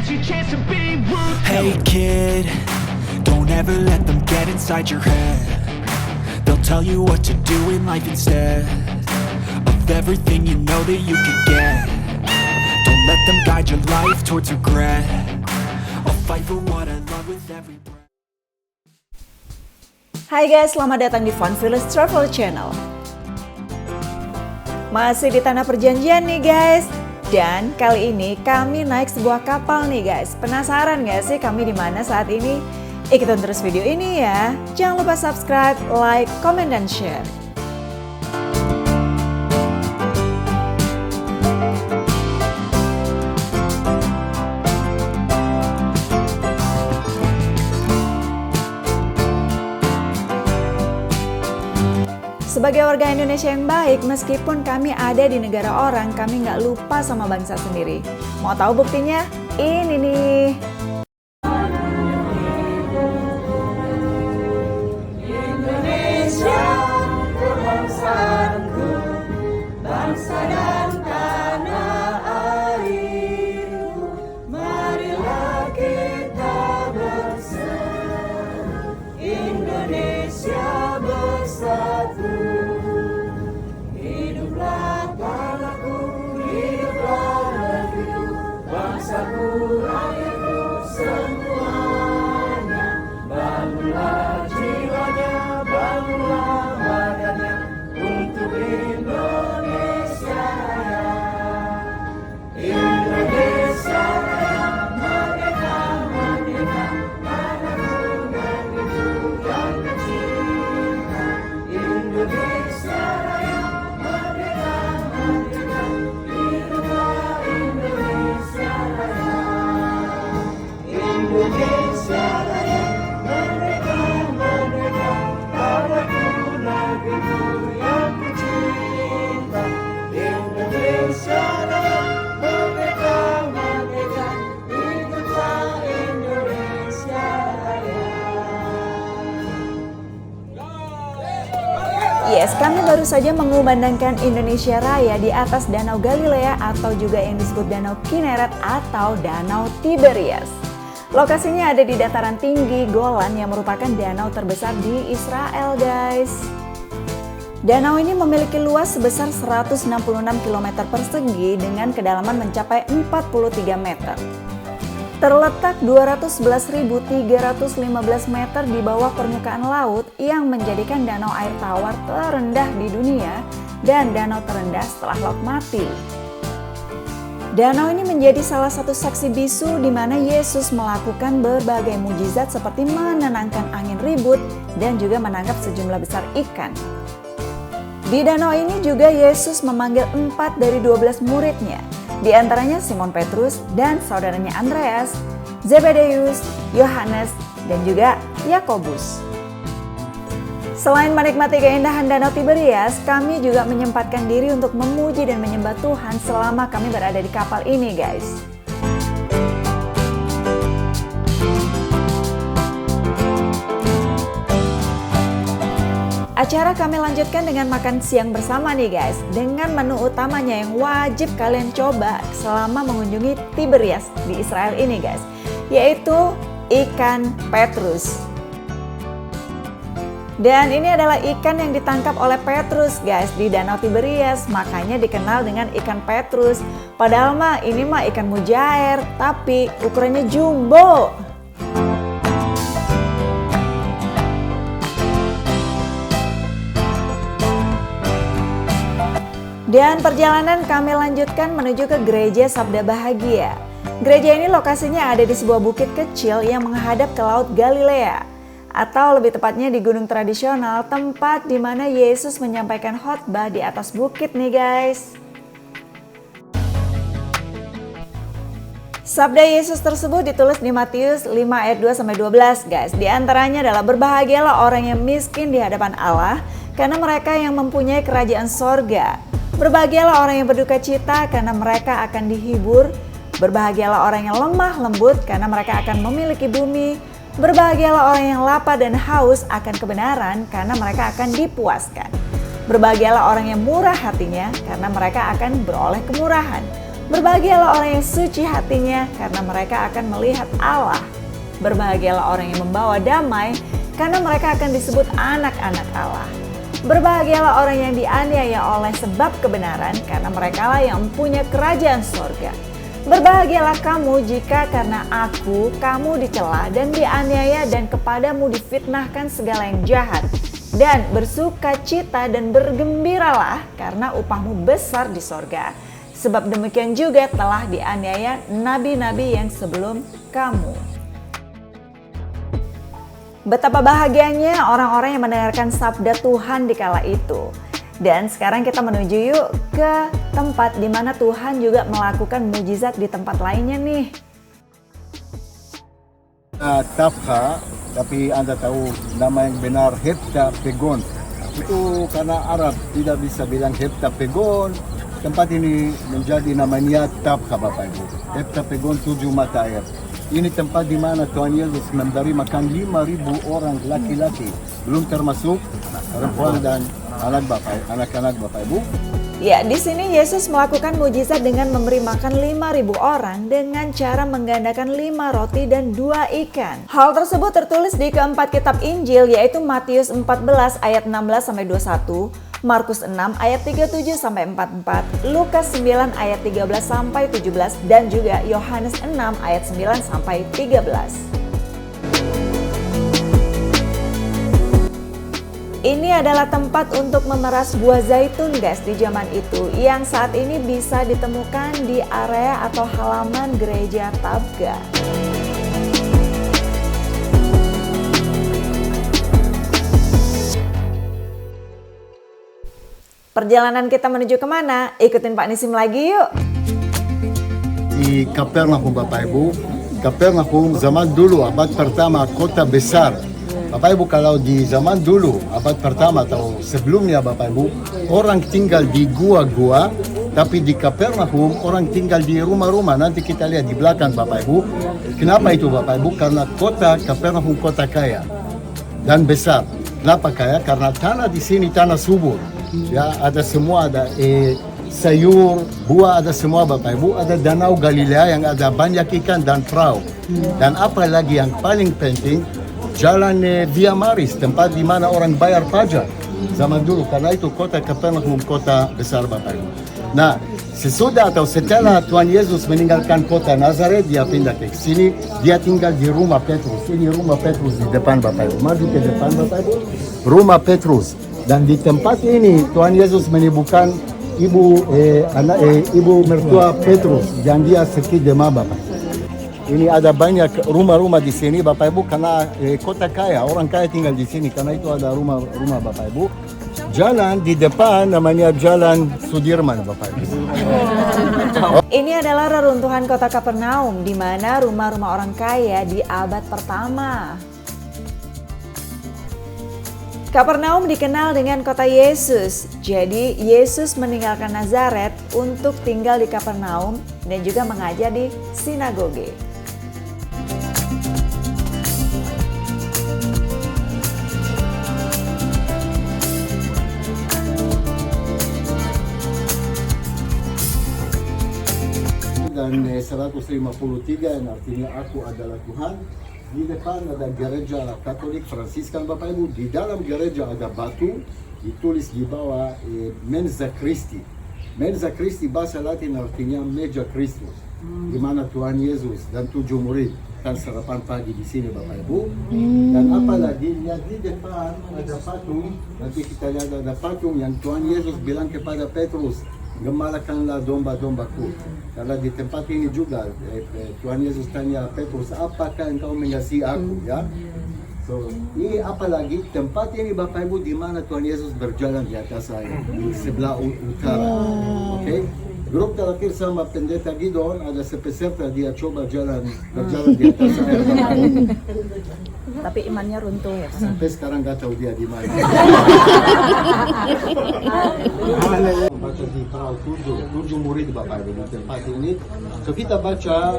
your chance to be ruthless. Hey kid, don't ever let them get inside your head. They'll tell you what to do in life instead of everything you know that you could get. Don't let them guide your life towards regret. I'll fight for what I love with every breath. Hai guys, selamat datang di Fun Village Travel Channel. Masih di tanah perjanjian nih guys. Dan kali ini kami naik sebuah kapal nih guys. Penasaran gak sih kami di mana saat ini? Ikutin terus video ini ya. Jangan lupa subscribe, like, comment, dan share. Sebagai warga Indonesia yang baik, meskipun kami ada di negara orang, kami nggak lupa sama bangsa sendiri. Mau tahu buktinya? Ini nih. Indonesia, kebangsaanku, bangsa dan tanah airku, marilah kita bersatu, Indonesia bersatu. Bangsaku, rakyatku semuanya, bangunlah jiwanya, bangunlah badannya untuk Indonesia Raya. Indonesia Raya, merdeka, merdeka, tanahku negeriku yang tercinta. Indonesia Raya, merdeka, merdeka, hiduplah Indonesia Raya. Indonesia Raya, merdeka, merdeka, tanahku negeriku yang tercinta. Indonesia Raya, merdeka, merdeka, hiduplah Indonesia Raya. Yes, kami baru saja mengumandangkan Indonesia Raya di atas Danau Galilea atau juga yang disebut Danau Kinneret atau Danau Tiberias. Lokasinya ada di dataran tinggi Golan yang merupakan danau terbesar di Israel, guys. Danau ini memiliki luas sebesar 166 km persegi dengan kedalaman mencapai 43 meter. Terletak 211.315 meter di bawah permukaan laut yang menjadikan danau air tawar terendah di dunia dan danau terendah setelah laut mati. Danau ini menjadi salah satu saksi bisu di mana Yesus melakukan berbagai mujizat seperti menenangkan angin ribut dan juga menangkap sejumlah besar ikan. Di danau ini juga Yesus memanggil 4 dari 12 muridnya, di antaranya Simon Petrus dan saudaranya Andreas, Zebedeus, Yohanes, dan juga Yakobus. Selain menikmati keindahan Danau Tiberias, kami juga menyempatkan diri untuk memuji dan menyembah Tuhan selama kami berada di kapal ini, guys. Acara kami lanjutkan dengan makan siang bersama nih guys, dengan menu utamanya yang wajib kalian coba selama mengunjungi Tiberias di Israel ini guys, yaitu ikan Petrus. Dan ini adalah ikan yang ditangkap oleh Petrus guys di Danau Tiberias, makanya dikenal dengan ikan Petrus. Padahal mah ini mah ikan mujair, tapi ukurannya jumbo. Dan perjalanan kami lanjutkan menuju ke Gereja Sabda Bahagia. Gereja ini lokasinya ada di sebuah bukit kecil yang menghadap ke Laut Galilea. Atau lebih tepatnya di gunung tradisional, tempat di mana Yesus menyampaikan khotbah di atas bukit nih guys. Sabda Yesus tersebut ditulis di Matius 5 ayat 2-12 guys. Di antaranya adalah berbahagialah orang yang miskin di hadapan Allah, karena mereka yang mempunyai kerajaan sorga. Berbahagialah orang yang berduka cita karena mereka akan dihibur. Berbahagialah orang yang lemah lembut karena mereka akan memiliki bumi. Berbahagialah orang yang lapar dan haus akan kebenaran karena mereka akan dipuaskan. Berbahagialah orang yang murah hatinya karena mereka akan beroleh kemurahan. Berbahagialah orang yang suci hatinya, karena mereka akan melihat Allah. Berbahagialah orang yang membawa damai, karena mereka akan disebut anak-anak Allah. Berbahagialah orang yang dianiaya oleh sebab kebenaran, karena merekalah yang punya kerajaan sorga. Berbahagialah kamu jika karena aku, kamu dicela dan dianiaya dan kepadamu difitnahkan segala yang jahat. Dan bersukacita dan bergembiralah karena upahmu besar di sorga. Sebab demikian juga telah dianiaya nabi-nabi yang sebelum kamu. Betapa bahagianya orang-orang yang mendengarkan sabda Tuhan di kala itu. Dan sekarang kita menuju yuk ke tempat di mana Tuhan juga melakukan mujizat di tempat lainnya nih. Tafha, tapi Anda tahu nama yang benar Heptapegon. Itu karena Arab tidak bisa bilang Heptapegon. Tempat ini menjadi namanya Tafha, Bapak Ibu. Heptapegon 7 mata air. Ini tempat di mana Tuhan Yesus memberi makan 5.000 orang laki-laki, belum termasuk perempuan dan anak-anak Bapak Ibu. Ya, di sini Yesus melakukan mujizat dengan memberi makan 5.000 orang dengan cara menggandakan 5 roti dan 2 ikan. Hal tersebut tertulis di keempat kitab Injil, yaitu Matius 14 ayat 16 sampai 21, Markus 6 ayat 37 sampai 44, Lukas 9 ayat 13 sampai 17 dan juga Yohanes 6 ayat 9 sampai 13. Ini adalah tempat untuk memeras buah zaitun guys di zaman itu yang saat ini bisa ditemukan di area atau halaman gereja Tabga. Perjalanan kita menuju kemana? Ikutin Pak Nisim lagi yuk. Di Kapernaum, Bapak Ibu. Kapernaum zaman dulu abad pertama kota besar. Bapak Ibu, kalau di zaman dulu abad pertama atau sebelumnya Bapak Ibu, orang tinggal di gua-gua, tapi di Kapernaum orang tinggal di rumah-rumah. Nanti kita lihat di belakang Bapak Ibu. Kenapa itu Bapak Ibu? Karena kota Kapernaum kota kaya dan besar. Kenapa kaya? Karena tanah di sini tanah subur. Ya, ada semua, ada sayur, buah, ada semua Bapak Ibu. Ada danau Galilea yang ada banyak ikan dan perahu. Dan apalagi yang paling penting, jalan Via Maris, tempat di mana orang bayar pajak zaman dulu. Karena itu kota Kapernaum kota besar Bapak Ibu. Nah, sesudah atau setelah Tuhan Yesus meninggalkan kota Nazaret, dia pindah ke sini. Dia tinggal di rumah Petrus. Ini rumah Petrus di depan Bapak Ibu. Maju ke depan Bapak Ibu. Rumah Petrus. Dan di tempat ini Tuhan Yesus menyembuhkan ibu mertua Petrus yang dia sakit demam Bapak. Ini ada banyak rumah-rumah di sini Bapak Ibu karena kota kaya, orang kaya tinggal di sini karena itu ada rumah-rumah Bapak Ibu. Jalan di depan namanya Jalan Sudirman Bapak Ibu. Ini adalah reruntuhan kota Kapernaum di mana rumah-rumah orang kaya di abad pertama. Kapernaum dikenal dengan kota Yesus. Jadi Yesus meninggalkan Nazaret untuk tinggal di Kapernaum dan juga mengajar di sinagoge. Dan 153 yang artinya aku adalah Tuhan. Di depan ada gereja Katolik Fransiskan Bapak Ibu. Di dalam gereja ada batu, ditulis di bawah Mensa Christi. Mensa Christi bahasa Latin artinya meja Kristus. Di mana Tuhan Yesus dan 7 murid kan sarapan pagi di sini Bapak Ibu. Dan apalagi lihat di depan ada patung. Nanti kita lihat ada patung yang Tuhan Yesus bilang kepada Petrus, gembalakanlah domba-dombaku. Karena di tempat ini juga Tuhan Yesus tanya Petrus, apakah engkau mengasihi aku? Ya. So, ini apalagi tempat ini Bapak Ibu di mana Tuhan Yesus berjalan di atas air di sebelah utara. Okay? Grup terakhir sama pendeta Gideon ada sepeserta dia coba berjalan di atas air. Tapi imannya runtuh ya. Sampai sekarang nggak tahu dia di mana. baca di perahu tujuh murid Bapak Ibu di tempat ini. So kita baca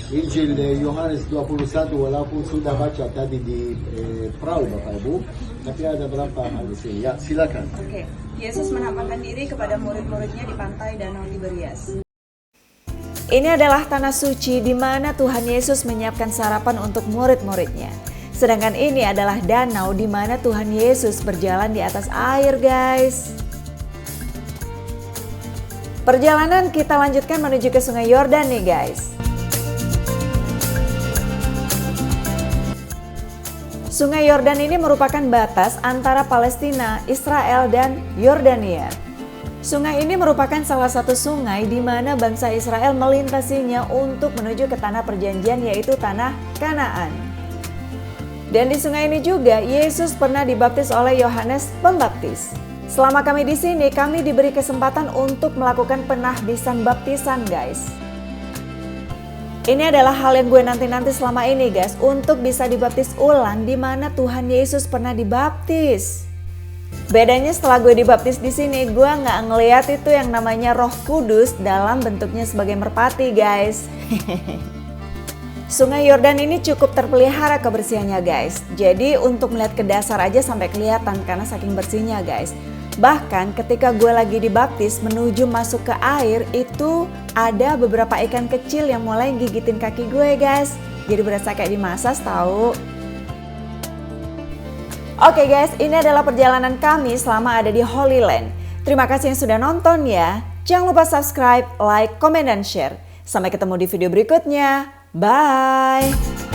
Injil Yohanes 21 walaupun sudah baca tadi di perahu Bapak Ibu, tapi ada berapa hal di sini. Ya, silakan. Oke, Yesus menampakkan diri kepada murid-muridnya di pantai Danau Tiberias. Ini adalah tanah suci di mana Tuhan Yesus menyiapkan sarapan untuk murid-muridnya. Sedangkan ini adalah danau di mana Tuhan Yesus berjalan di atas air, guys. Perjalanan kita lanjutkan menuju ke Sungai Yordan nih, guys. Sungai Yordan ini merupakan batas antara Palestina, Israel, dan Yordania. Sungai ini merupakan salah satu sungai di mana bangsa Israel melintasinya untuk menuju ke tanah perjanjian, yaitu tanah Kanaan. Dan di sungai ini juga Yesus pernah dibaptis oleh Yohanes Pembaptis. Selama kami di sini, kami diberi kesempatan untuk melakukan penahbisan baptisan, guys. Ini adalah hal yang gue nanti-nanti selama ini, guys, untuk bisa dibaptis ulang di mana Tuhan Yesus pernah dibaptis. Bedanya setelah gue dibaptis di sini, gue nggak ngeliat itu yang namanya Roh Kudus dalam bentuknya sebagai merpati, guys. Sungai Yordan ini cukup terpelihara kebersihannya, guys. Jadi untuk melihat ke dasar aja sampai kelihatan karena saking bersihnya, guys. Bahkan ketika gue lagi dibaptis menuju masuk ke air, itu ada beberapa ikan kecil yang mulai gigitin kaki gue, guys. Jadi berasa kayak dimasas tahu. Oke guys, ini adalah perjalanan kami selama ada di Holy Land. Terima kasih yang sudah nonton ya. Jangan lupa subscribe, like, komen, dan share. Sampai ketemu di video berikutnya. Bye!